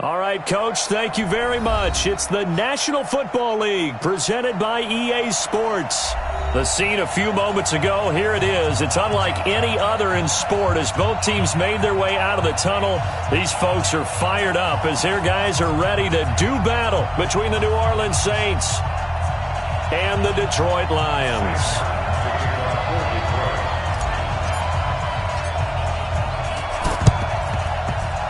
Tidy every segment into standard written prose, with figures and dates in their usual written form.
All right, Coach, thank you very much. It's the National Football League presented by EA Sports. The scene a few moments ago, here it is. It's unlike any other in sport as both teams made their way out of the tunnel. These folks are fired up as their guys are ready to do battle between the New Orleans Saints and the Detroit Lions.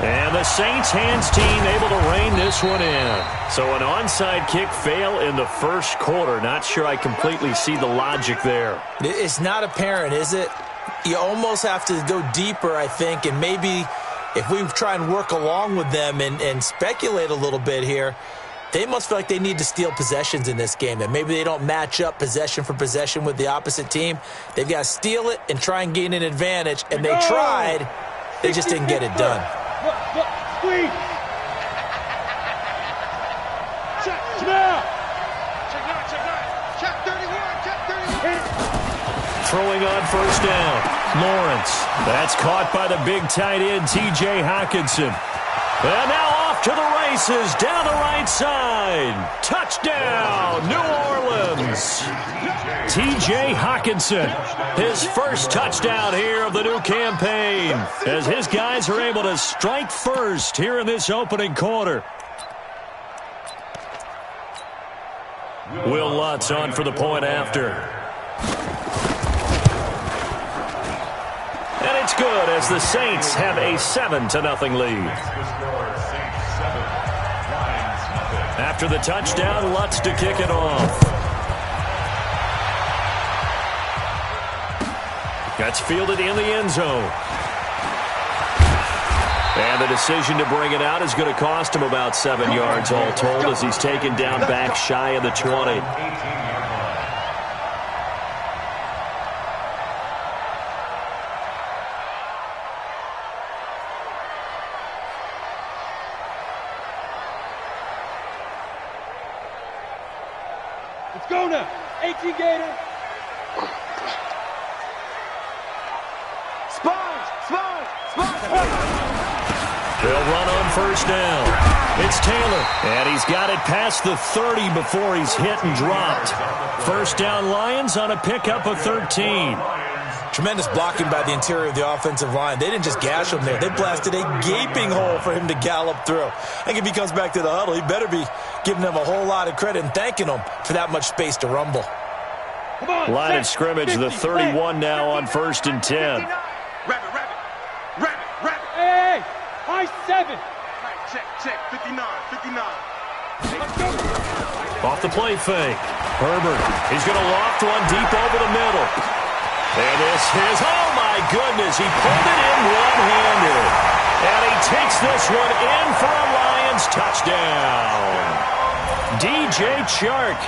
And the Saints hands team able to rein this one in. So an onside kick fail in the first quarter. Not sure I completely see the logic there. It's not apparent, is it? You almost have to go deeper, I think, and maybe if we try and work along with them and speculate a little bit here, they must feel like they need to steal possessions in this game, that maybe they don't match up possession for possession with the opposite team. They've got to steal it and try and gain an advantage, and they tried. They just didn't get it done. Squeeze. Check now. Check 31. Throwing on first down. Lawrence. That's caught by the big tight end, T.J. Hockenson. And now off to the races down the right side. Touchdown, New Orleans. T.J. Hockenson, his first touchdown here of the new campaign, as his guys are able to strike first here in this opening quarter. Will Lutz on for the point after. And it's good as the Saints have a 7-0 lead. After the touchdown, Lutz to kick it off. Gets fielded in the end zone. And the decision to bring it out is going to cost him about 7 yards all told as he's taken down back shy of the 20. Let's go now. 18 Gator. They'll run on first down. It's Taylor, and he's got it past the 30 before he's hit and dropped. First down Lions on a pickup of 13. Tremendous blocking by the interior of the offensive line. They didn't just gash him there. They blasted a gaping hole for him to gallop through. I think if he comes back to the huddle, he better be giving them a whole lot of credit and thanking them for that much space to rumble. Line of scrimmage, the 31 now on 1st and 10. Hey, high 7. Check, 59. Off the play fake. Herbert, he's going to loft one deep over the middle. And this is, oh my goodness, he pulled it in one-handed. And he takes this one in for a Lions touchdown. DJ Chark,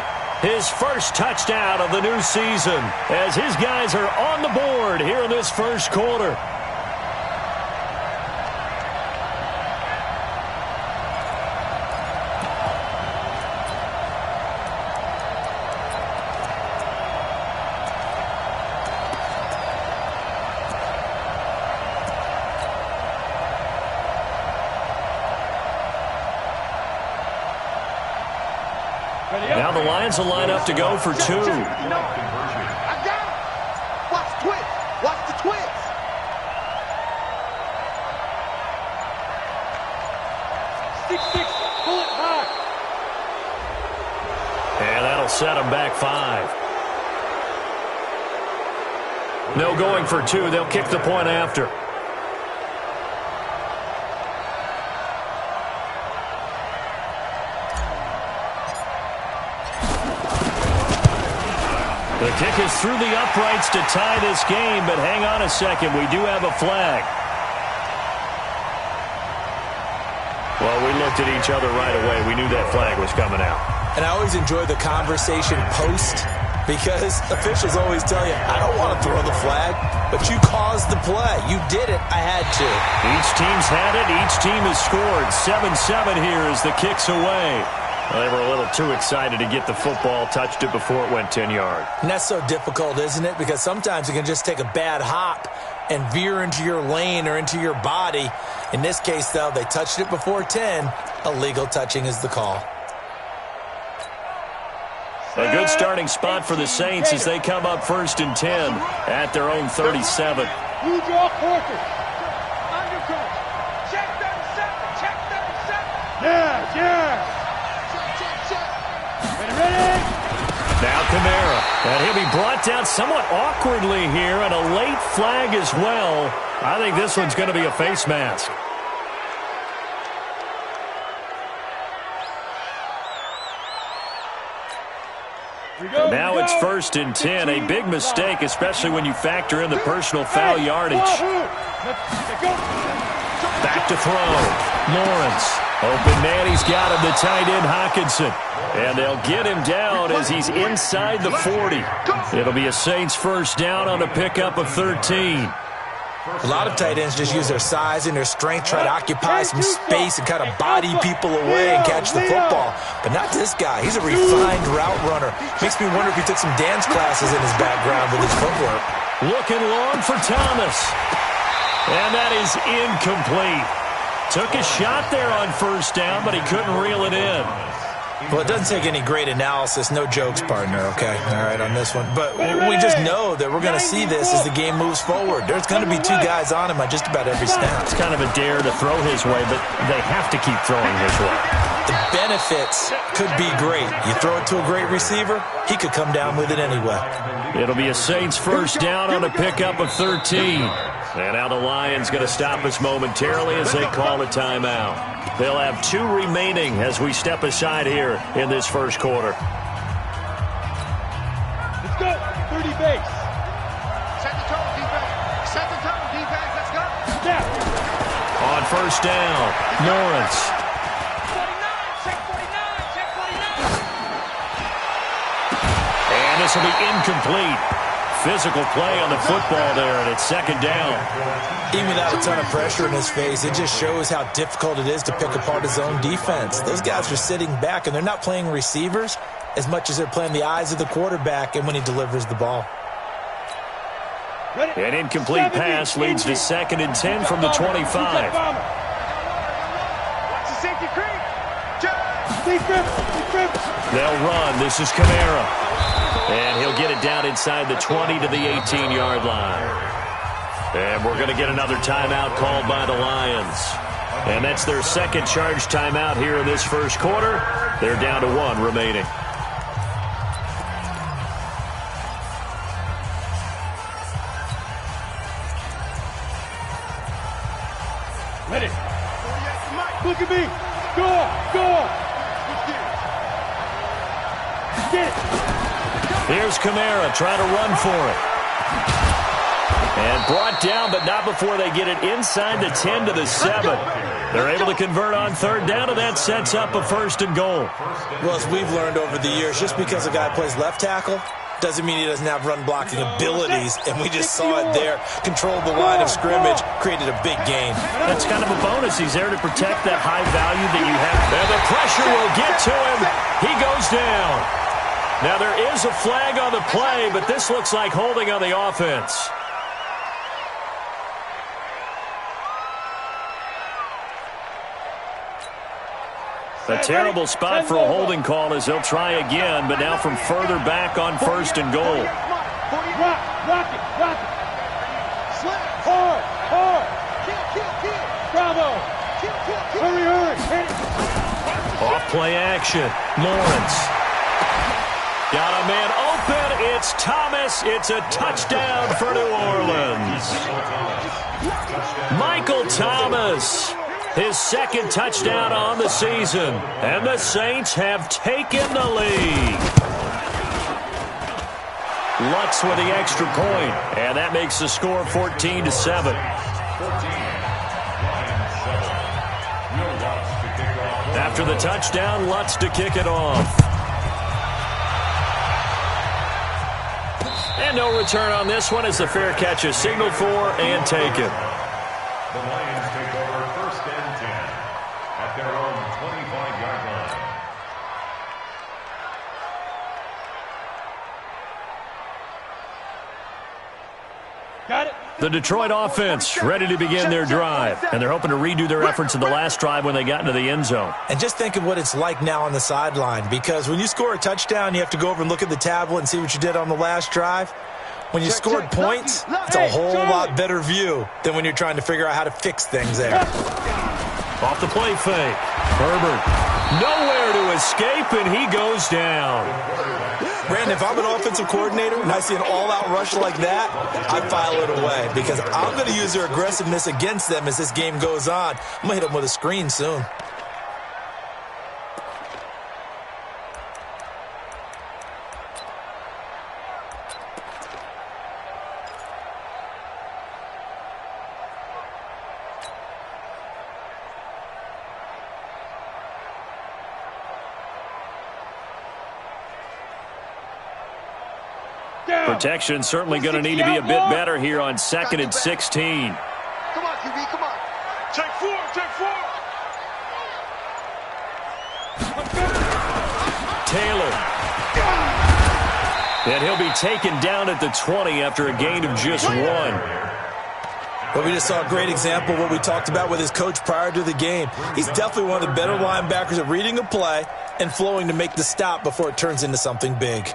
his first touchdown of the new season, as his guys are on the board here in this first quarter. Now the Lions will line up to go for 2. I got it. Watch the twist. Watch the twist. 6-6. Pull it high. And that'll set them back 5. No going for 2. They'll kick the point after. The kick is through the uprights to tie this game, but hang on a second. We do have a flag. Well, we looked at each other right away. We knew that flag was coming out. And I always enjoy the conversation post because officials always tell you, I don't want to throw the flag, but you caused the play. You did it. I had to. Each team's had it. Each team has scored. 7-7 here as the kick's away. Well, they were a little too excited to get the football, touched it before it went 10 yards. And that's so difficult, isn't it? Because sometimes you can just take a bad hop and veer into your lane or into your body. In this case, though, they touched it before 10. Illegal touching is the call. A good starting spot for the Saints as they come up 1st and 10 at their own 37. You draw quarters. Undercut. Check 37. Check 37. Yeah. Ready? Now Kamara. And he'll be brought down somewhat awkwardly here, and a late flag as well. I think this one's going to be a face mask. Now it's 1st and 10. A big mistake, especially when you factor in the personal foul yardage. Back to throw. Lawrence. Open man, he's got him, the tight end Hockenson. And they'll get him down as he's inside the 40. It'll be a Saints first down on a pickup of 13. A lot of tight ends just use their size and their strength, try to occupy some space and kind of body people away and catch the football. But not this guy. He's a refined route runner. Makes me wonder if he took some dance classes in his background with his footwork. Looking long for Thomas. And that is incomplete. Took a shot there on first down, but he couldn't reel it in. Well, it doesn't take any great analysis. No jokes, partner, okay? All right, on this one. But we just know that we're going to see this as the game moves forward. There's going to be 2 guys on him on just about every snap. It's kind of a dare to throw his way, but they have to keep throwing his way. The benefits could be great. You throw it to a great receiver, he could come down with it anyway. It'll be a Saints first down on a pickup of 13. And now the Lions going to stop us momentarily as they call a timeout. They'll have 2 remaining as we step aside here in this first quarter. Let's go. 30 base. Set the tone, defense. Set the tone, defense. Let's go. Snap. On first down, Lawrence. 49. Check 49. Check 49. And this will be incomplete. Physical play on the football there, and it's 2nd down. Even without a ton of pressure in his face, it just shows how difficult it is to pick apart his own defense. Those guys are sitting back, and they're not playing receivers as much as they're playing the eyes of the quarterback and when he delivers the ball. An incomplete pass leads to 2nd and 10 from the 25. Watch the safety creep. They'll run. This is Kamara. And he'll get it down inside the 20 to the 18-yard line. And we're going to get another timeout called by the Lions. And that's their 2nd charge timeout here in this first quarter. They're down to 1 remaining. Ready. Look at me. Go. Get it. Here's Kamara trying to run for it. And brought down, but not before they get it inside the 10 to the 7. They're able to convert on 3rd down, and that sets up a 1st and goal. Well, as we've learned over the years, just because a guy plays left tackle doesn't mean he doesn't have run-blocking abilities, and we just saw it there. Controlled the line of scrimmage, created a big gain. That's kind of a bonus. He's there to protect that high value that you have. And the pressure will get to him. He goes down. Now, there is a flag on the play, but this looks like holding on the offense. A terrible spot for a holding call as they'll try again, but now from further back on 1st and goal. Rock it. Hard. Kill. Bravo. Kill. Hurry. Hit it. Off play action. Lawrence. Got a man open. It's Thomas. It's a touchdown for New Orleans. Michael Thomas. His 2nd touchdown on the season. And the Saints have taken the lead. Lutz with the extra point. And that makes the score 14 to 7. After the touchdown, Lutz to kick it off. And no return on this one as the fair catch is signaled for and taken. The Lions take over 1st and 10 at their own 25-yard line. Got it. The Detroit offense ready to begin their drive, and they're hoping to redo their efforts in the last drive when they got into the end zone. And just think of what it's like now on the sideline, because when you score a touchdown, you have to go over and look at the tablet and see what you did on the last drive. When you scored points, it's a whole lot better view than when you're trying to figure out how to fix things there. Off the play fake. Herbert nowhere to escape, and he goes down. Brandon, if I'm an offensive coordinator and I see an all-out rush like that, I file it away because I'm going to use their aggressiveness against them as this game goes on. I'm going to hit them with a screen soon. Protection certainly going to need to be a bit better here on 2nd and 16. Come on, QB, come on. Take four. Taylor. And he'll be taken down at the 20 after a gain of just 1. But we just saw a great example of what we talked about with his coach prior to the game. He's definitely one of the better linebackers at reading a play and flowing to make the stop before it turns into something big.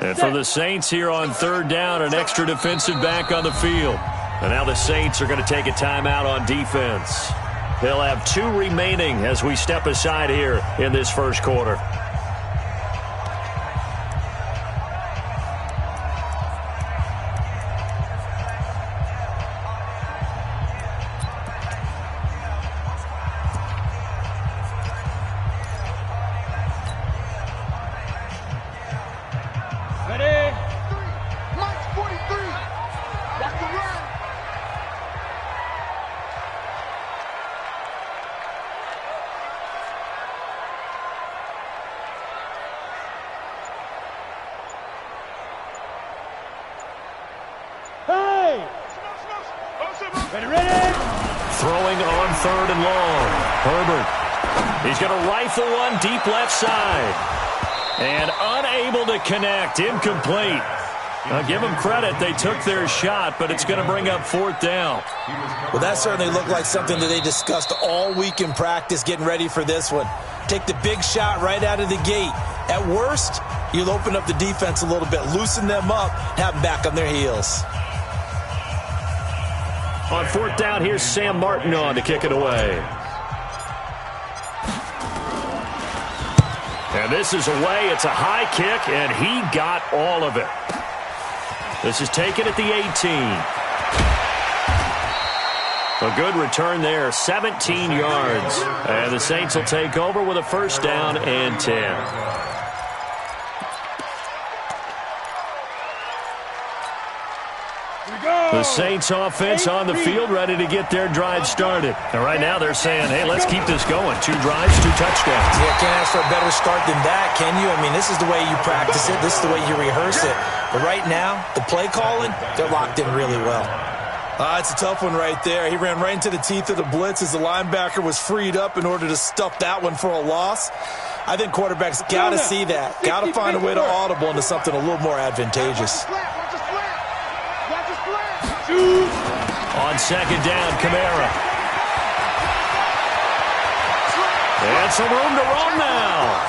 And for the Saints here on 3rd down, an extra defensive back on the field. And now the Saints are going to take a timeout on defense. They'll have 2 remaining as we step aside here in this first quarter. Throwing on 3rd and long. Herbert. He's going to rifle one deep left side. And unable to connect. Incomplete. Now, give them credit. They took their shot, but it's going to bring up 4th down. Well, that certainly looked like something that they discussed all week in practice getting ready for this one. Take the big shot right out of the gate. At worst, you'll open up the defense a little bit, loosen them up, have them back on their heels. On 4th down, here's Sam Martin on to kick it away. And this is away. It's a high kick, and he got all of it. This is taken at the 18. A good return there, 17 yards. And the Saints will take over with a 1st down and 10. The Saints offense on the field ready to get their drive started. And right now they're saying, hey, let's keep this going. 2 drives, 2 touchdowns. Yeah, can't ask for a better start than that, can you? I mean, this is the way you practice it. This is the way you rehearse it. But right now, the play calling, they're locked in really well. It's a tough one right there. He ran right into the teeth of the blitz as the linebacker was freed up in order to stuff that one for a loss. I think quarterbacks got to see that. Got to find a way to audible into something a little more advantageous. On 2nd down, Kamara. And some room to run now.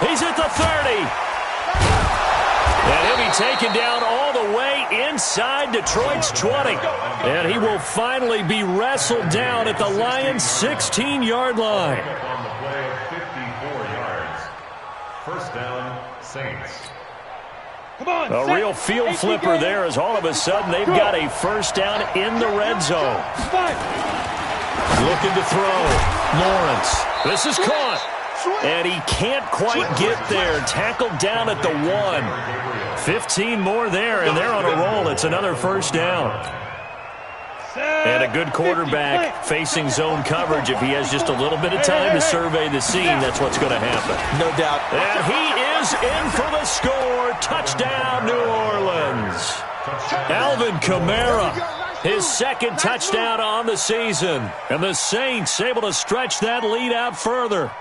He's at the 30. And he'll be taken down all the way inside Detroit's 20. And he will finally be wrestled down at the Lions' 16-yard line. On the play of 54 yards. 1st down, Saints. A real field flipper there as all of a sudden they've got a 1st down in the red zone. Looking to throw. Lawrence. This is caught. And he can't quite get there. Tackled down at the 1. 15 more there, and they're on a roll. It's another 1st down. And a good quarterback facing zone coverage. If he has just a little bit of time to survey the scene, that's what's going to happen. No doubt. And he is in for the score. Touchdown, New Orleans. Alvin Kamara, his second touchdown on the season. And the Saints able to stretch that lead out further.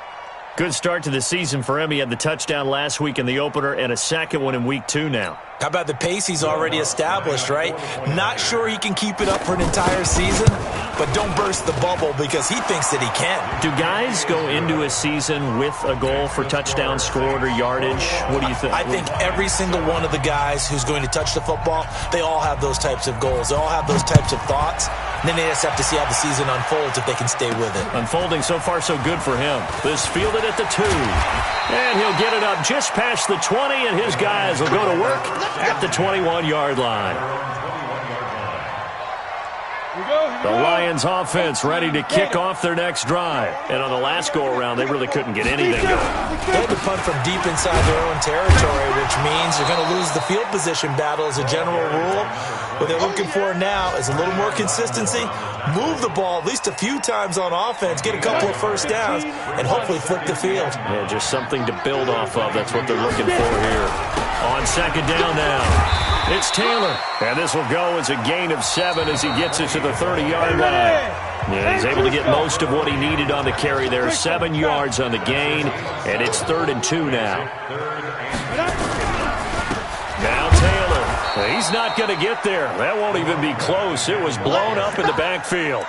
Good start to the season for him. He had the touchdown last week in the opener and a second one in week 2 now. How about the pace he's already established, right? Not sure he can keep it up for an entire season, but don't burst the bubble because he thinks that he can. Do guys go into a season with a goal for touchdowns scored or yardage? What do you think? I think every single one of the guys who's going to touch the football, they all have those types of goals. They all have those types of thoughts. And then they just have to see how the season unfolds if they can stay with it. Unfolding so far so good for him. This fielded at the 2. And he'll get it up just past the 20, and his guys will go to work at the 21-yard line. The Lions offense ready to kick off their next drive. And on the last go-around, they really couldn't get anything going. They had to punt from deep inside their own territory, which means you're going to lose the field position battle as a general rule. What they're looking for now is a little more consistency, move the ball at least a few times on offense, get a couple of first downs, and hopefully flip the field. Yeah, just something to build off of. That's what they're looking for here. On second down now. It's Taylor, and this will go as a gain of 7 as he gets it to the 30-yard line. Yeah, he's able to get most of what he needed on the carry there. 7 yards on the gain, and it's 3rd and 2 now. Now Taylor. He's not going to get there. That won't even be close. It was blown up in the backfield.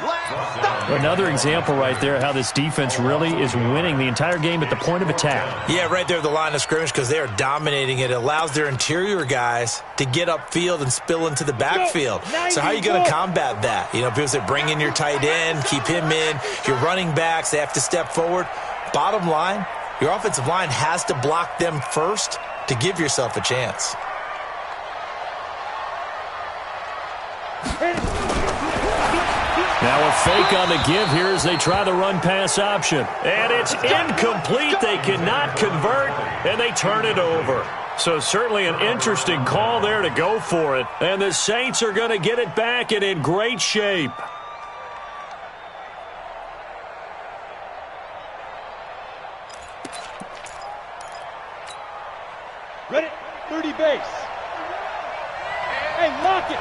Another example right there how this defense really is winning the entire game at the point of attack. Yeah, right there at the line of scrimmage because they are dominating it. It allows their interior guys to get upfield and spill into the backfield. So how are you going to combat that? You know, people say bring in your tight end, keep him in. Your running backs, they have to step forward. Bottom line, your offensive line has to block them first to give yourself a chance. Now a fake on the give here as they try the run-pass option. And it's incomplete. They cannot convert, and they turn it over. So certainly an interesting call there to go for it. And the Saints are going to get it back and in great shape. Ready? 30 base. Hey, lock it.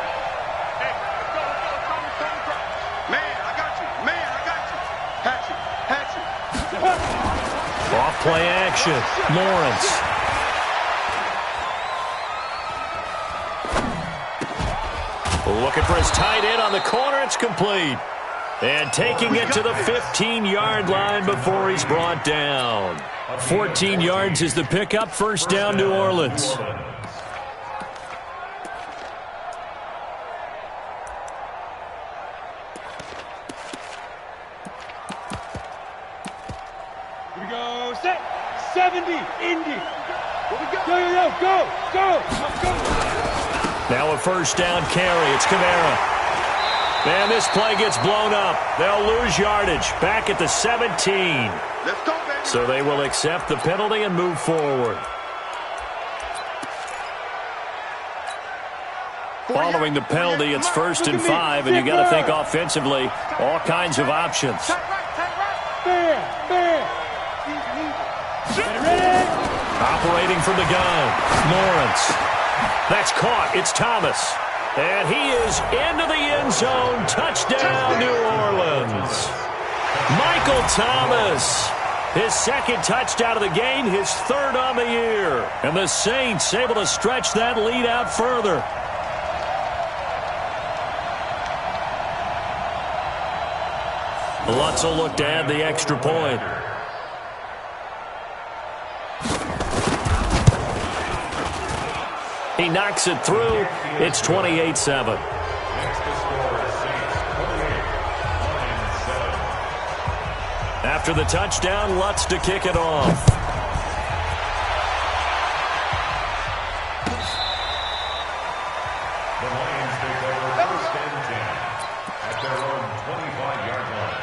Off play action. Lawrence. Looking for his tight end on the corner. It's complete. And taking it to the 15-yard line before he's brought down. 14 yards is the pickup. First down, New Orleans. Here we go. Set. 70. Indy. Go. Now a first down carry. It's Kamara. And this play gets blown up. They'll lose yardage. Back at the 17. Let's go, baby. So they will accept the penalty and move forward. Following the penalty, it's 1st and 5, and you got to think offensively, all kinds of options. Fair. Ready? Operating from the gun, Lawrence. That's caught. It's Thomas. And he is into the end zone. Touchdown, New Orleans. Michael Thomas. His second touchdown of the game, his 3rd on the year. And the Saints able to stretch that lead out further. Lutz will look to add the extra point. He knocks it through. It's 28-7. After the touchdown, Lutz to kick it off. The Lions take over 1st and 10 at their own 25-yard line.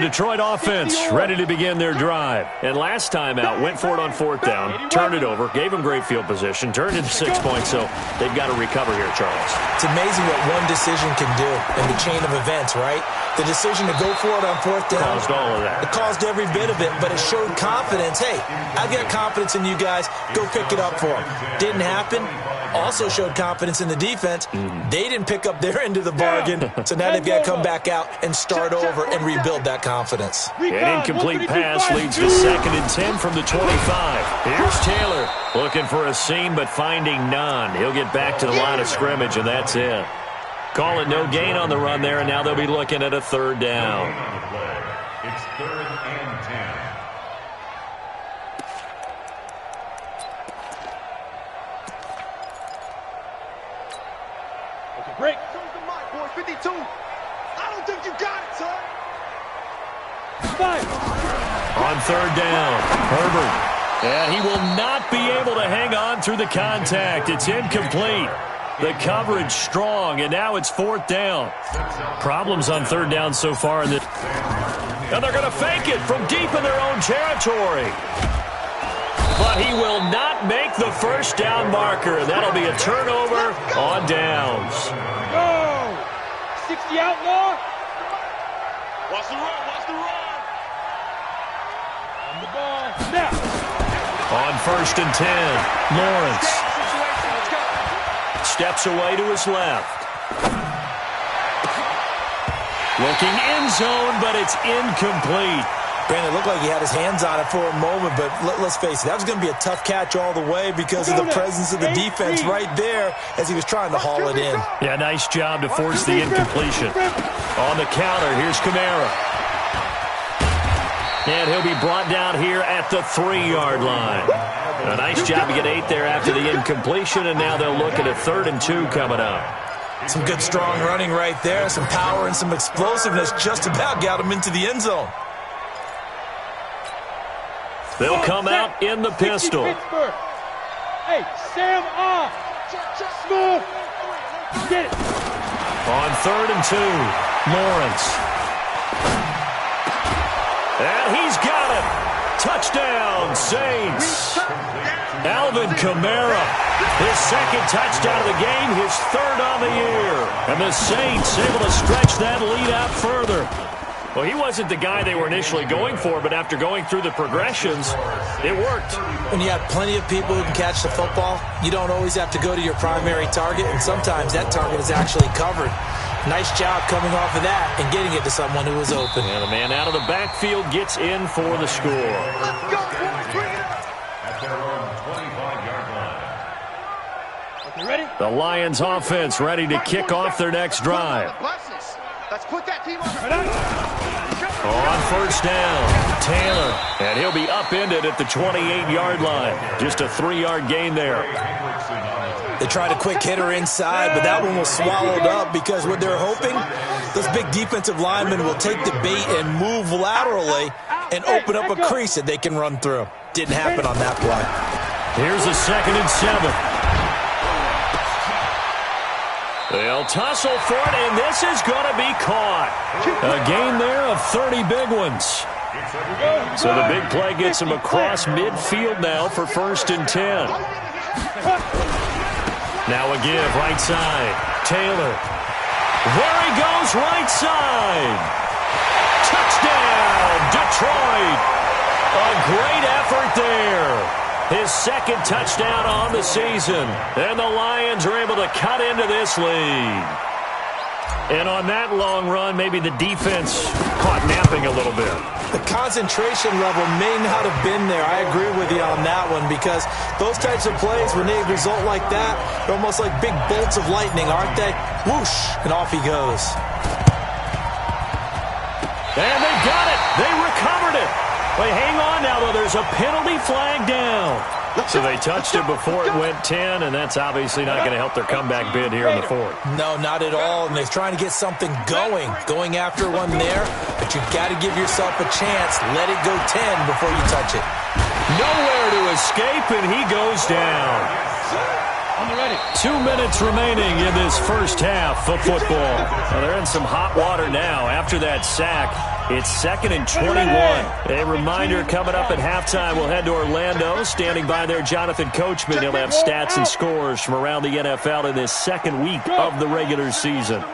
The Detroit offense ready to begin their drive. And last time out, went for it on 4th down, turned it over, gave them great field position, turned it to 6 points, so they've got to recover here, Charles. It's amazing what one decision can do in the chain of events, right? The decision to go for it on 4th down. Caused all of that. It caused every bit of it, but it showed confidence. Hey, I've got confidence in you guys. Go pick it up for them. Didn't happen. Also showed confidence in the defense. They didn't pick up their end of the bargain, so now they've got to come back out and start over and rebuild that confidence. An incomplete pass leads to 2nd and 10 from the 25. Here's Taylor looking for a seam but finding none. He'll get back to the line of scrimmage, and that's it. Call it no gain on the run there, and now they'll be looking at a 3rd down. It's 3rd and 10. Break. Comes the mic, boy. 52. I don't think you got it, son. 5. On 3rd down, Herbert. And he will not be able to hang on through the contact. It's incomplete. The coverage strong, and now it's 4th down. Problems on 3rd down so far. And they're going to fake it from deep in their own territory. But he will not make the 1st down marker. That'll be a turnover on downs. Go. 60 outlaw. Watch the run. Watch the run. On the ball. Now. On 1st and 10, Lawrence steps away to his left. Looking end zone, but it's incomplete. Brandon, it looked like he had his hands on it for a moment, but let's face it, that was going to be a tough catch all the way because of the presence of the defense right there as he was trying to haul it in. Yeah, nice job to force the incompletion. On the counter, here's Kamara. And he'll be brought down here at the 3-yard line. A nice job to get 8 there after the incompletion, and now they'll look at a 3rd and 2 coming up. Some good strong running right there, some power and some explosiveness just about got him into the end zone. They'll come out in the pistol. Hey, Sam off. Smooth. Get it. On 3rd and 2, Lawrence. And he's got it. Touchdown, Saints. Alvin Kamara, his 2nd touchdown of the game, his 3rd on the year. And the Saints able to stretch that lead out further. Well, he wasn't the guy they were initially going for, but after going through the progressions, it worked. When you have plenty of people who can catch the football, you don't always have to go to your primary target, and sometimes that target is actually covered. Nice job coming off of that and getting it to someone who was open. And the man out of the backfield gets in for the score. Let's go, boys. Bring it up. At their own 25-yard line. Okay, ready? The Lions offense ready to kick off their next drive. Let's put that team on. On 1st down, Taylor. And he'll be upended at the 28-yard line. Just a 3-yard gain there. They tried a quick hitter inside, but that one was swallowed up because what they're hoping, those big defensive linemen will take the bait and move laterally and open up a crease that they can run through. Didn't happen on that play. Here's a 2nd and 7. They'll tussle for it, and this is going to be caught. A gain there of 30 big ones. So the big play gets him across midfield now for 1st and 10. Now a give right side. Taylor. There he goes right side. Touchdown, Detroit. A great effort there. His 2nd touchdown on the season. And the Lions are able to cut into this lead. And on that long run, maybe the defense caught napping a little bit. The concentration level may not have been there. I agree with you on that one because those types of plays, when they result like that, they're almost like big bolts of lightning, aren't they? Whoosh, and off he goes. And they got it. They recovered it. Wait, hang on now, though. There's a penalty flag down. So they touched it before it went 10, and that's obviously not going to help their comeback bid here in the 4th. No, not at all. And they're trying to get something going after one there. But you've got to give yourself a chance. Let it go 10 before you touch it. Nowhere to escape, and he goes down. On the ready. 2 minutes remaining in this first half of football. Well, they're in some hot water now after that sack. It's 2nd and 21. A reminder coming up at halftime. We'll head to Orlando. Standing by there, Jonathan Coachman. He'll have stats and scores from around the NFL in this second week of the regular season.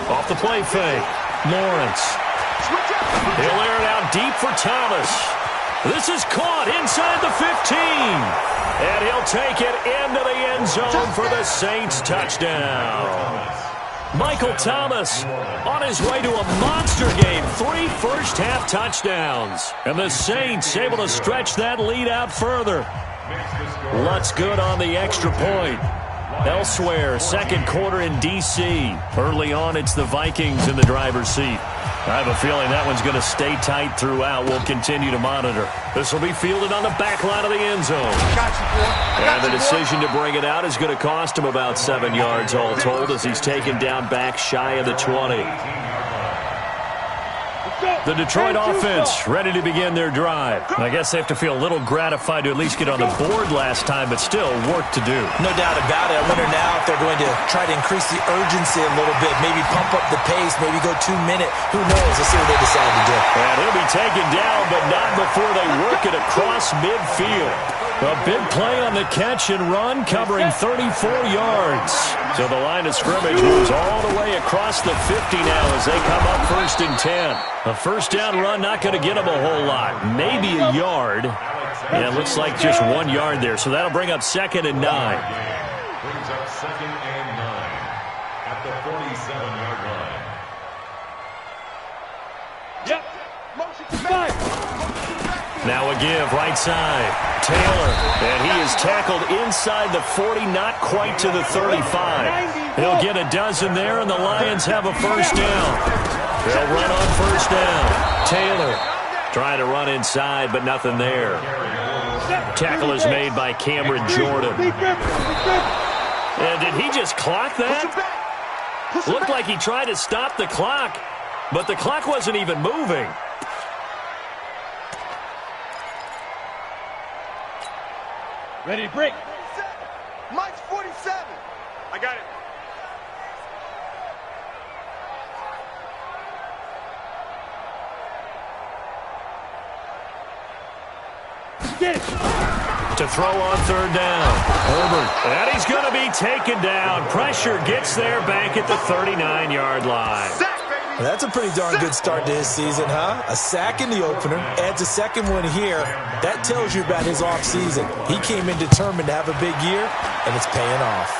Off the play fake. Lawrence. He'll air it out deep for Thomas. This is caught inside the 15. And he'll take it into the end zone for the Saints touchdown. Michael Thomas on his way to a monster game. 3 first-half touchdowns. And the Saints able to stretch that lead out further. Lutz good on the extra point. Elsewhere, second quarter in D.C. Early on, it's the Vikings in the driver's seat. I have a feeling that one's going to stay tight throughout. We'll continue to monitor. This will be fielded on the back line of the end zone. And the decision to bring it out is going to cost him about 7 yards all told as he's taken down back shy of the 20. The Detroit offense ready to begin their drive. I guess they have to feel a little gratified to at least get on the board last time, but still work to do. No doubt about it. I wonder now if they're going to try to increase the urgency a little bit, maybe pump up the pace, maybe go 2 minute. Who knows? Let's see what they decide to do. And he'll be taken down, but not before they work it across midfield. A big play on the catch and run, covering 34 yards. So the line of scrimmage moves all the way across the 50 now as they come up 1st and 10. A first down run not going to get them a whole lot. Maybe a yard. Yeah, it looks like just 1 yard there. So that'll bring up 2nd and 9. Brings up 2nd and 9 at the 47-yard line. Yep. Now a give, right side. Taylor, and he is tackled inside the 40, not quite to the 35. He'll get a dozen there, and the Lions have a first down. They'll run on first down. Taylor trying to run inside, but nothing there. Tackle is made by Cameron Jordan. And did he just clock that? Looked like he tried to stop the clock, but the clock wasn't even moving. Ready to break. Mike's 47. I got it. Get it. To throw on third down. Herbert. And he's going to be taken down. Pressure gets there back at the 39-yard line. That's a pretty darn good start to his season, huh? A sack in the opener, adds a second one here. That tells you about his offseason. He came in determined to have a big year, and it's paying off.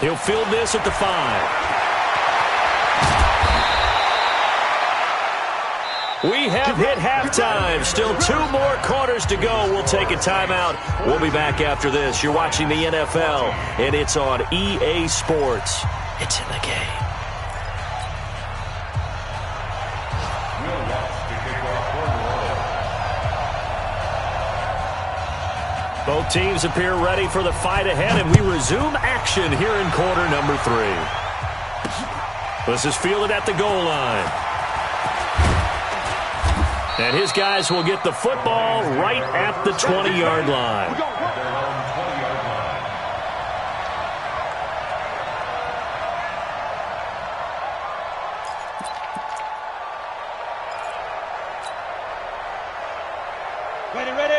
He'll field this at the 5. We have hit halftime. Still 2 more quarters to go. We'll take a timeout. We'll be back after this. You're watching the NFL, and it's on EA Sports. It's in the game. Both teams appear ready for the fight ahead, and we resume action here in quarter number 3. This is fielded at the goal line. And his guys will get the football right at the 20-yard line.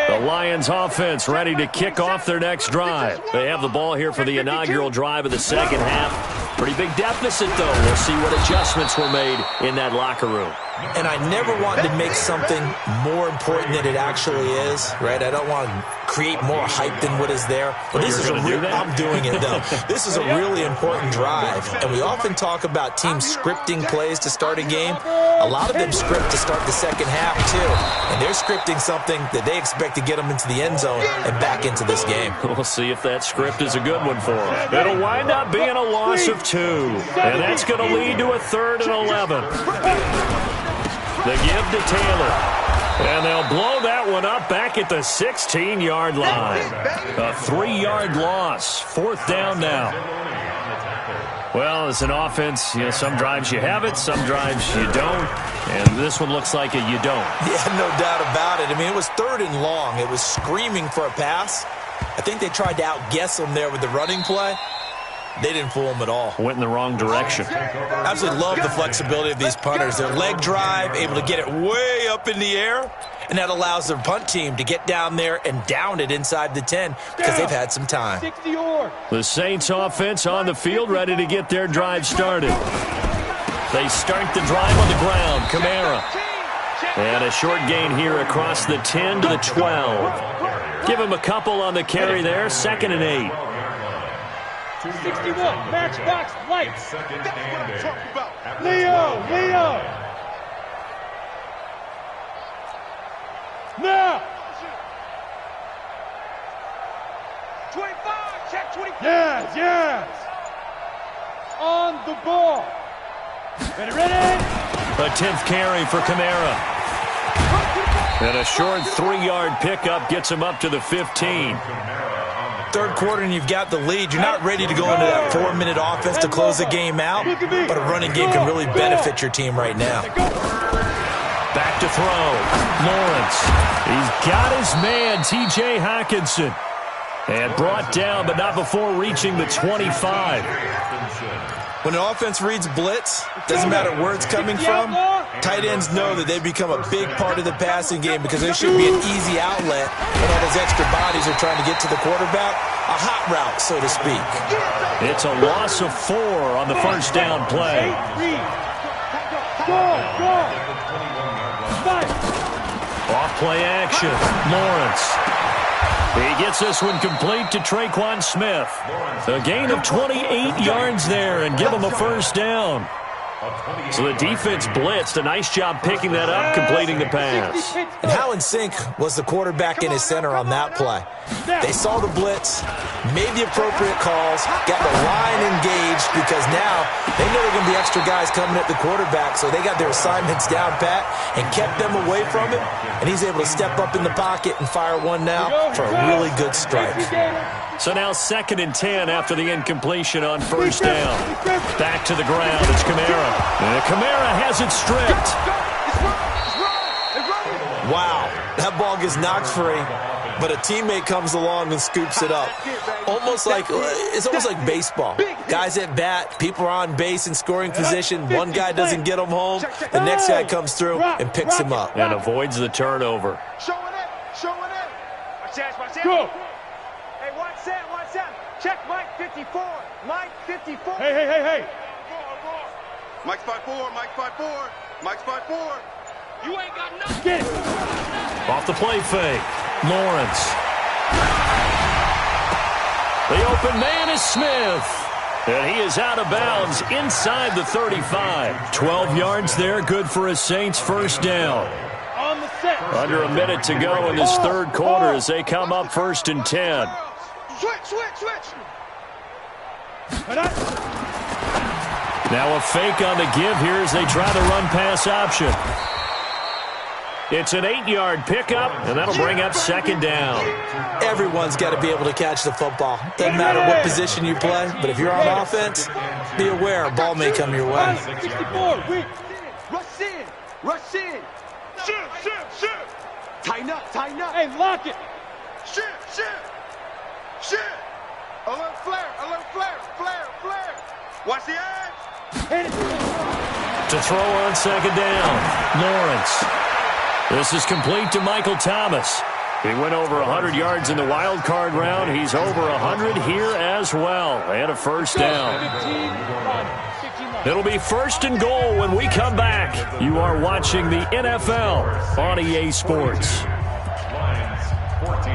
The Lions offense ready to kick off their next drive. They have the ball here for the inaugural drive of the second half. Pretty big deficit, though. We'll see what adjustments were made in that locker room. And I never want to make something more important than it actually is, right? I don't want to create more hype than what is there. But this is I'm doing it, though. This is a really important drive. And we often talk about teams scripting plays to start a game. A lot of them script to start the second half, too. And they're scripting something that they expect to get them into the end zone and back into this game. We'll see if that script is a good one for them. It'll wind up being a loss of 2. And that's going to lead to a 3rd and 11. The give to Taylor. And they'll blow that one up back at the 16-yard line. A 3-yard loss. 4th down now. Well, as an offense, some drives you have it, some drives you don't. And this one looks like you don't. Yeah, no doubt about it. I mean, it was 3rd and long. It was screaming for a pass. I think they tried to outguess them there with the running play. They didn't fool him at all. Went in the wrong direction. I absolutely love the flexibility of these punters. Their leg drive, able to get it way up in the air, and that allows their punt team to get down there and down it inside the 10 because they've had some time. The Saints offense on the field, ready to get their drive started. They start the drive on the ground. Kamara. And a short gain here across the 10 to the 12. Give him a couple on the carry there. 2nd and 8. 61, matchbox lights. Second and 8. Leo. Now. 25, check 25. Yes. On the ball. Ready. A 10th carry for Kamara. And a short 3-yard pickup gets him up to the 15. Third quarter and you've got the lead. You're not ready to go into that 4-minute offense to close the game out, but a running game can really benefit your team right now. Back to throw. Lawrence. He's got his man, T.J. Hockenson. And brought down, but not before reaching the 25. When an offense reads blitz, doesn't matter where it's coming from, tight ends know that they become a big part of the passing game because there should be an easy outlet when all those extra bodies are trying to get to the quarterback. A hot route, so to speak. It's a loss of 4 on the first down play. Go. Off play action. Lawrence. He gets this one complete to Traquan Smith. A gain of 28 yards there and give him a first down. So the defense blitzed. A nice job picking that up, completing the pass. And how in sync was the quarterback and his center on that play? They saw the blitz, made the appropriate calls, got the line engaged because now they know there are going to be extra guys coming at the quarterback, so they got their assignments down pat and kept them away from him, and he's able to step up in the pocket and fire one now for a really good strike. So now 2nd and 10 after the incompletion on first down. Back to the ground. It's Kamara. And Kamara has it stripped. Wow, that ball gets knocked free, but a teammate comes along and scoops it up. It's almost like baseball. Guys at bat, people are on base in scoring position. One guy doesn't get him home. The next guy comes through and picks him up. And avoids the turnover. Showing it. Watch Go. Hey, watch that. Check Mike 54. Mike 54. Hey. Mike's 5'4", Mike's 5'4". You ain't got nothing. Get it. Off the play fake. Lawrence. The open man is Smith. And he is out of bounds inside the 35. 12 yards there, good for a Saints first down. On the set. Under a minute to go in this third quarter as they come up 1st and 10. Switch. Now a fake on the give here as they try the run-pass option. It's an 8-yard pickup, and that'll bring up 2nd down. Everyone's got to be able to catch the football. Doesn't matter what position you play, but if you're on offense, be aware a ball may come your way. 64, wait. Rush in. Shoot. Tighten up. Hey, lock it. Shoot. Alert flare. Watch the edge. Hit it. To throw on 2nd down, Lawrence. This is complete to Michael Thomas. He went over 100 yards in the wild card round. He's over 100 here as well. And a first down. It'll be 1st and goal when we come back. You are watching the NFL on EA Sports. Lions 14.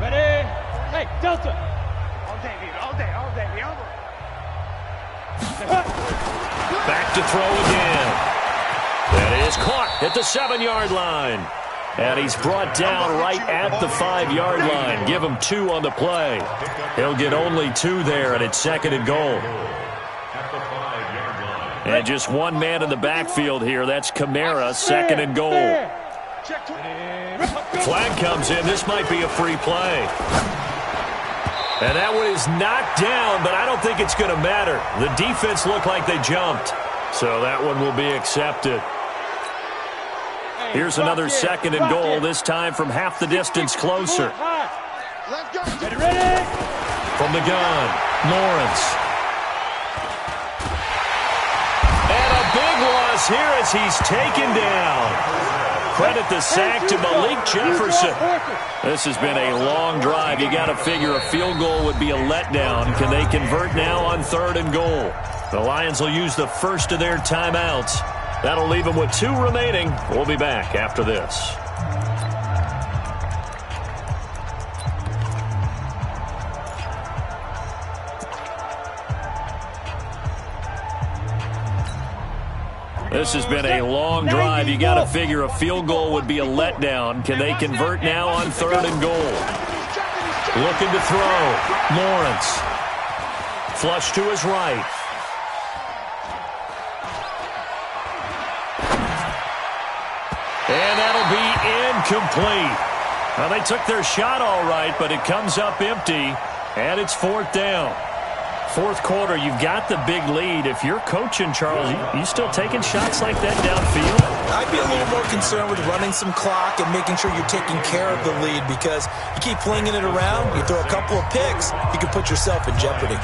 Ready? Hey, Delta. All day. Back to throw again. That is caught at the 7-yard line. And he's brought down right at the 5-yard line. Give him 2 on the play. He'll get only 2 there, and it's 2nd and goal. At the 5-yard line. And just one man in the backfield here. That's Kamara, 2nd and goal. Flag comes in. This might be a free play. And that one is knocked down, but I don't think it's going to matter. The defense looked like they jumped. So that one will be accepted. Here's another 2nd and goal, this time from half the distance closer. Let's go. Ready, ready. From the gun, Lawrence. And a big loss here as he's taken down. Credit the sack to Malik Jefferson. This has been a long drive. You got to figure a field goal would be a letdown. Can they convert now on 3rd and goal? The Lions will use the first of their timeouts. That'll leave them with 2 remaining. We'll be back after this. This has been a long drive. You got to figure a field goal would be a letdown. Can they convert now on 3rd and goal? Looking to throw. Lawrence. Flush to his right. And that'll be incomplete. Well, they took their shot all right, but it comes up empty, and it's 4th down. 4th quarter, you've got the big lead. If you're coaching, Charles, you still taking shots like that downfield? I'd be a little more concerned with running some clock and making sure you're taking care of the lead, because you keep flinging it around, you throw a couple of picks, you can put yourself in jeopardy.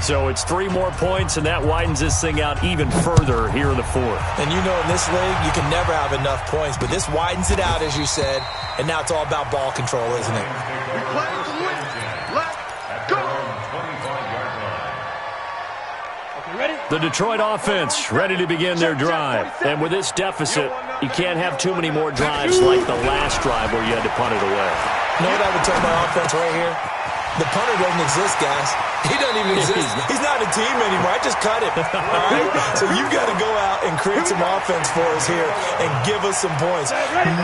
So it's 3 more points, and that widens this thing out even further here in the 4th. And you know in this league, you can never have enough points, but this widens it out, as you said, and now it's all about ball control, isn't it? We play to win. Let's go. The Detroit offense ready to begin their drive. And with this deficit, you can't have too many more drives like the last drive where you had to punt it away. You know what I would tell my offense right here? The punter doesn't exist, guys. He doesn't even exist. He's not a team anymore. I just cut him. All right? So you've got to go out and create some offense for us here and give us some points.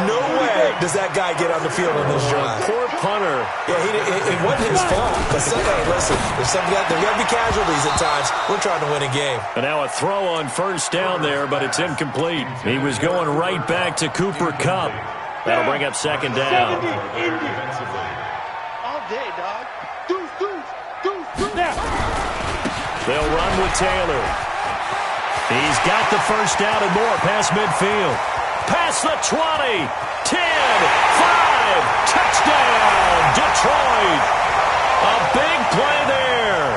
No way does that guy get on the field on this drive. Poor punter. Yeah, it wasn't his fault. But hey, listen, there's got to be casualties at times. We're trying to win a game. And now a throw on 1st down there, but it's incomplete. He was going right back to Cooper Kupp. That'll bring up 2nd down. All day, dog. Deuce. They'll run with Taylor. He's got the 1st down and more past midfield. Past the 20, 10, 5, touchdown, Detroit. A big play there.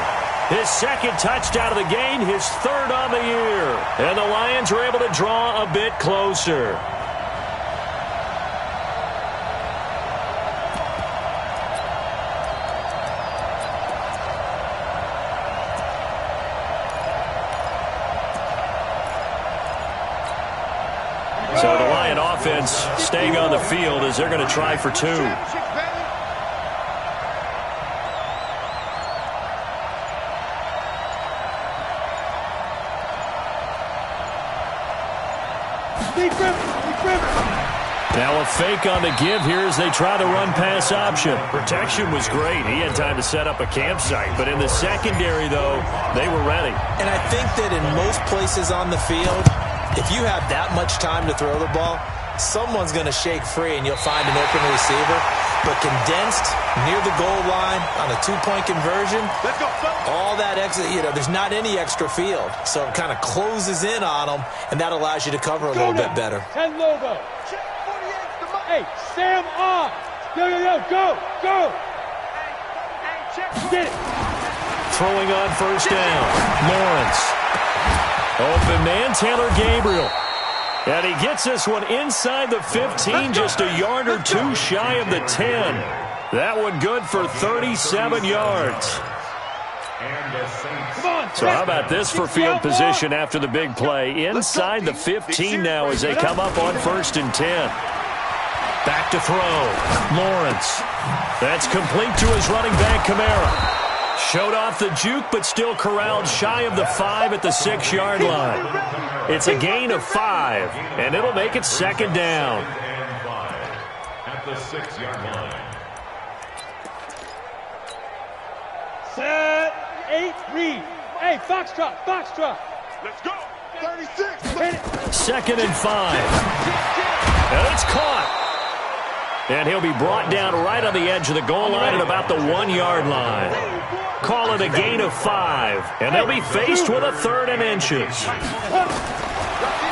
His 2nd touchdown of the game, his 3rd on the year. And the Lions are able to draw a bit closer. So the Lion offense staying on the field as they're going to try for 2. Now a fake on the give here as they try the run-pass option. Protection was great. He had time to set up a campsite. But in the secondary, though, they were ready. And I think that in most places on the field, if you have that much time to throw the ball, someone's going to shake free and you'll find an open receiver. But condensed near the goal line on a 2-point conversion, all that extra, there's not any extra field. So it kind of closes in on them, and that allows you to cover a little bit better. 10 Lobo. Hey, Sam off. Yo, go. Get it. Throwing on 1st down. Lawrence. Open man, Taylor Gabriel. And he gets this one inside the 15, just a yard or 2 shy of the 10. That one good for 37 yards. So how about this for field position after the big play? Inside the 15 now as they come up on 1st and 10. Back to throw. Lawrence. That's complete to his running back, Kamara. Showed off the juke, but still corralled shy of the 5 at the 6-yard line. It's a gain of 5, and it'll make it 2nd down. At the 6-yard line. Set. 8, read. Hey, Foxtrot. Let's go. 36. 2nd and 5. And it's caught. And he'll be brought down right on the edge of the goal line at about the 1-yard line. Call it a gain of 5, and they'll be faced with a 3rd and inches.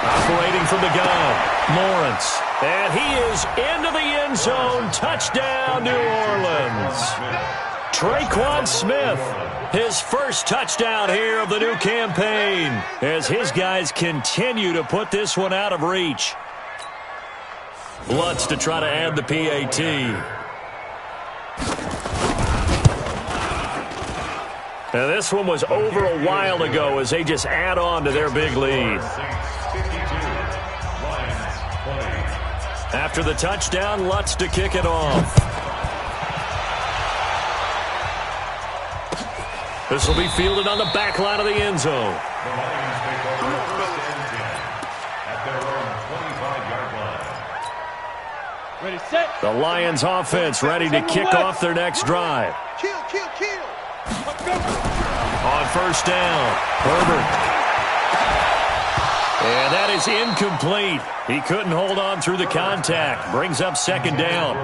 Operating from the gun, Lawrence. And he is into the end zone. Touchdown, New Orleans. Traquan Smith, his first touchdown here of the new campaign, as his guys continue to put this one out of reach. Lutz to try to add the PAT. Now this one was over a while ago as they just add on to their big lead. After the touchdown, Lutz to kick it off. This will be fielded on the back line of the end zone. Ready, set. The Lions offense ready to kick off their next drive. Kill, kill, kill. On first down, Herbert. And that is incomplete. He couldn't hold on through the contact. Brings up second down.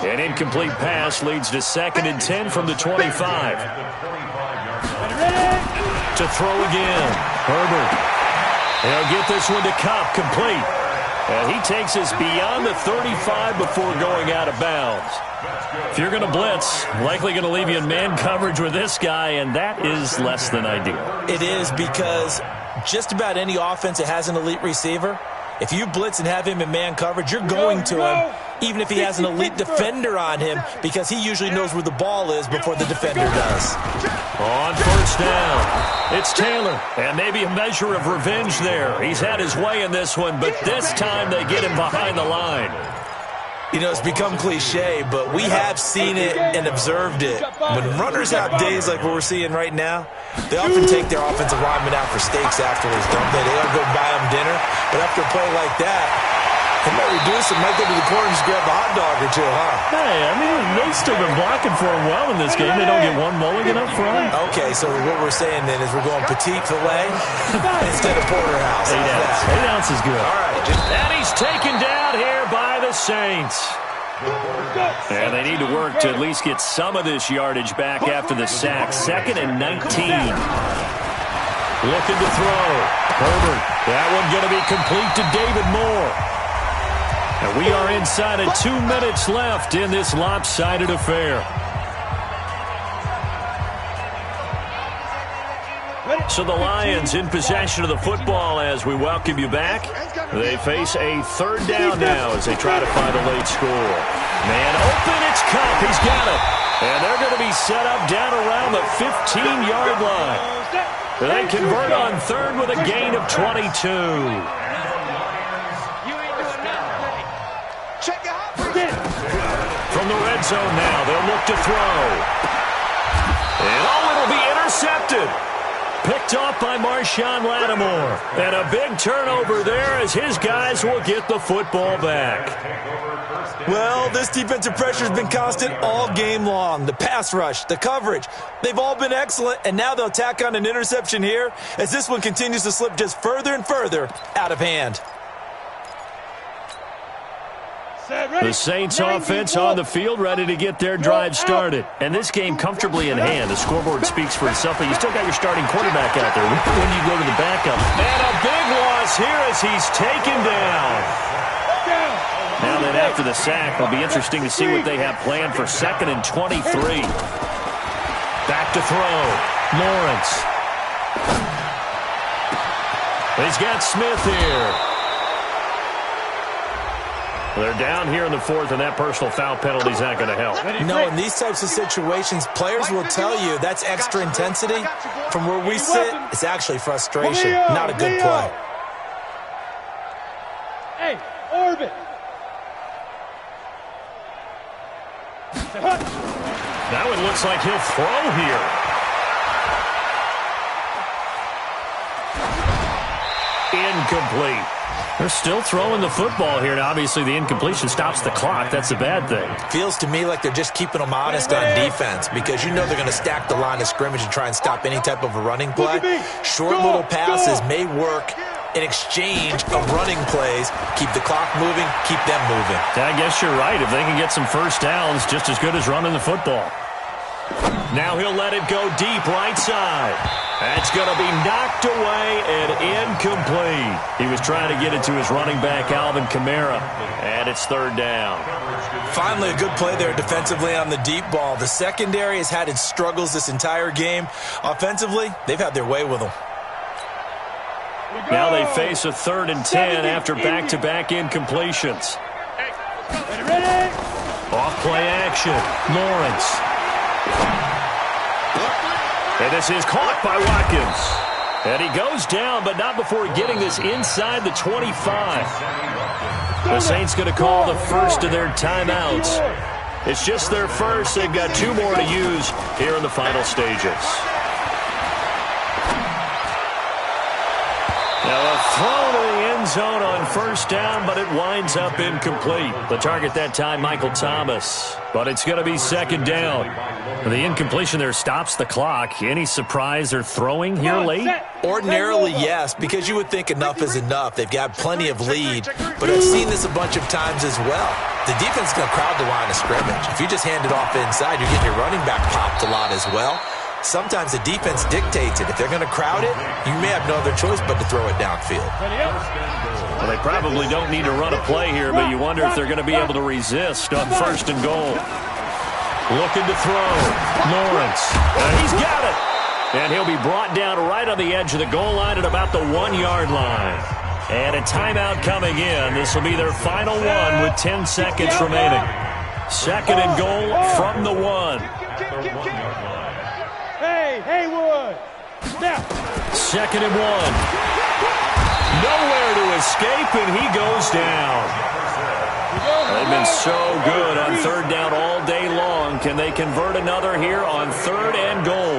An incomplete pass leads to 2nd and 10 from the 25. To throw again. Herbert. He'll get this one to Kupp, complete. And he takes us beyond the 35 before going out of bounds. If you're going to blitz, likely going to leave you in man coverage with this guy, and that is less than ideal. It is, because just about any offense that has an elite receiver, if you blitz and have him in man coverage, you're going to him, even if he has an elite defender on him, because he usually knows where the ball is before the defender does. On first down, it's Taylor, and maybe a measure of revenge there. He's had his way in this one, but this time they get him behind the line. You know, it's become cliche, but we have seen it and observed it. When runners have days like what we're seeing right now, they often take their offensive linemen out for steaks afterwards, don't they? They don't go buy them dinner. But after a play like that, they might reduce it, might go to the corner and just grab a hot dog or two, huh? Hey, I mean, they've still been blocking for him well in this game. They don't get one mulligan up front. Okay, so what we're saying then is we're going petite filet instead of porterhouse. 8 ounce. 8 ounce is good. All right. And he's taken down here by the Saints. And they need to work to at least get some of this yardage back after the sack. 2nd and 19. Looking to throw. Herbert. That one going to be complete to David Moore. And we are inside of 2 minutes left in this lopsided affair. So the Lions in possession of the football as we welcome you back. They face a 3rd down now as they try to find a late score. Man open, it's Kupp. He's got it. And they're going to be set up down around the 15-yard line. They convert on 3rd with a gain of 22. From the red zone now, they'll look to throw. And it'll be intercepted. Picked off by Marshawn Lattimore. And a big turnover there as his guys will get the football back. Well, this defensive pressure has been constant all game long. The pass rush, the coverage, they've all been excellent, and now they'll tack on an interception here as this one continues to slip just further and further out of hand. The Saints offense on the field ready to get their drive started. And this game comfortably in hand. The scoreboard speaks for itself, but you still got your starting quarterback out there. When you go to the backup. And a big loss here as he's taken down. Now then after the sack, it'll be interesting to see what they have planned for 2nd and 23. Back to throw. Lawrence. He's got Smith here. They're down here in the 4th, and that personal foul penalty is not going to help. No, in these types of situations, players will tell you that's extra intensity. From where we sit, it's actually frustration, not a good play. Hey, orbit. That one looks like he'll throw here. Incomplete. They're still throwing the football here, and obviously the incompletion stops the clock. That's a bad thing. Feels to me like they're just keeping them honest on defense because you know they're going to stack the line of scrimmage and try and stop any type of a running play. Short little passes may work in exchange of running plays. Keep the clock moving, keep them moving. I guess you're right. If they can get some first downs, just as good as running the football. Now he'll let it go deep right side. That's going to be knocked away and incomplete. He was trying to get it to his running back, Alvin Kamara, and it's third down. Finally, a good play there defensively on the deep ball. The secondary has had its struggles this entire game. Offensively, they've had their way with them. Now they face a 3rd and 10 after back-to-back incompletions. Ready? Off play action. Lawrence. And this is caught by Watkins. And he goes down, but not before getting this inside the 25. The Saints going to call the first of their timeouts. It's just their first. They've got 2 more to use here in the final stages. Now a throw to the end zone on first down, but it winds up incomplete. The target that time, Michael Thomas. But it's going to be second down. The incompletion there stops the clock. Any surprise they're throwing here late? Ordinarily, yes, because you would think enough is enough. They've got plenty of lead, but I've seen this a bunch of times as well. The defense is going to crowd the line of scrimmage. If you just hand it off inside, you're getting your running back popped a lot as well. Sometimes the defense dictates it. If they're going to crowd it, you may have no other choice but to throw it downfield. Well, they probably don't need to run a play here, but you wonder if they're going to be able to resist on 1st and goal. Looking to throw. Lawrence. And he's got it. And he'll be brought down right on the edge of the goal line at about the 1-yard line. And a timeout coming in. This will be their final one with 10 seconds remaining. 2nd and goal from the 1. Hey, Haywood. Now. 2nd and 1. Nowhere to escape, and he goes down. They've been so good on 3rd down all day long. Can they convert another here on 3rd and goal?